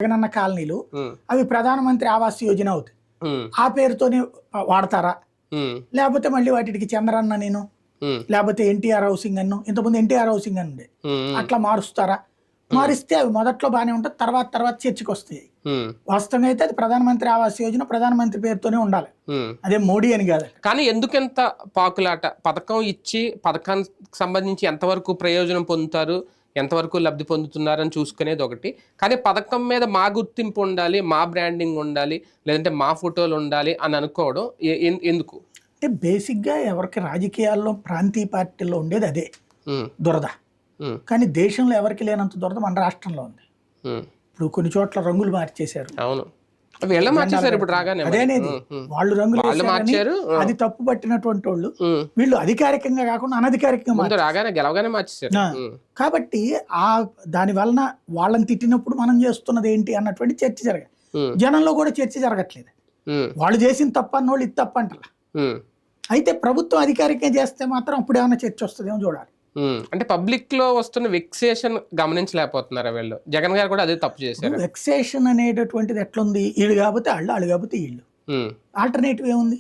జగనన్న కాలనీలు అవి ప్రధానమంత్రి ఆవాస్ యోజన అవుతాయి. ఆ పేరుతోనే వాడతారా, లేకపోతే మళ్ళీ వాటికి చంద్రన్న నేను లేకపోతే ఎన్టీఆర్ హౌసింగ్ అన్ను, ఇంతకుముందు ఎన్టీఆర్ హౌసింగ్ అని ఉండే, అట్లా మారుస్తారా? మారిస్తే అవి మొదట్లో బాగానే ఉంటుంది, తర్వాత చర్చకు వస్తాయి. వాస్తవంగా అయితే అది ప్రధానమంత్రి ఆవాస్ యోజన ప్రధానమంత్రి పేరుతోనే ఉండాలి, అదే మోడీ అని కాదు. కానీ ఎందుకెంత పాకులాట? పథకం ఇచ్చి పథకానికి సంబంధించి ఎంతవరకు ప్రయోజనం పొందుతారు, ఎంతవరకు లబ్ధి పొందుతున్నారని చూసుకునేది ఒకటి. కానీ పథకం మీద మా గుర్తింపు ఉండాలి, మా బ్రాండింగ్ ఉండాలి, లేదంటే మా ఫోటోలు ఉండాలి అని అనుకోవడం ఎందుకు? అంటే బేసిక్గా ఎవరికి రాజకీయాల్లో ప్రాంతీయ పార్టీల్లో ఉండేది అదే దురద. కానీ దేశంలో ఎవరికి లేనంత దురద మన రాష్ట్రంలో ఉంది. ఇప్పుడు కొన్ని చోట్ల రంగులు మార్చేశారు. అవును, మార్చేశారు ఇప్పుడు రాగానే. అదేనేది వాళ్ళు రంగులు మార్చారు, అది తప్పు పట్టినటువంటి వాళ్ళు వీళ్ళు అధికారికంగా కాకుండా అనధికారికంగా రాగానే గెలవగానే మార్చేశారు. కాబట్టి దాని వలన వాళ్ళని తిట్టినప్పుడు మనం చేస్తున్నది ఏంటి అన్నటువంటి చర్చ జరగాలి. జనంలో కూడా చర్చ జరగట్లేదు. వాళ్ళు చేసిన తప్ప అన్నోళ్ళు ఇది తప్ప అంటారా? అయితే ప్రభుత్వం అధికారికంగా చేస్తే మాత్రం అప్పుడు ఏమైనా చర్చ వస్తుందేమో చూడాలి. అంటే పబ్లిక్ లో వస్తున్న వెక్సేషన్ గమనించలేకపోతున్నారు వీళ్ళు. జగన్ గారు కూడా అదే తప్పు చేశారు. వెక్సేషన్ అనేటటువంటిది ఎట్లుంది, వీళ్ళు కాకపోతే వాళ్ళు కాకపోతే వీళ్ళు, ఆల్టర్నేటివ్ ఏముంది?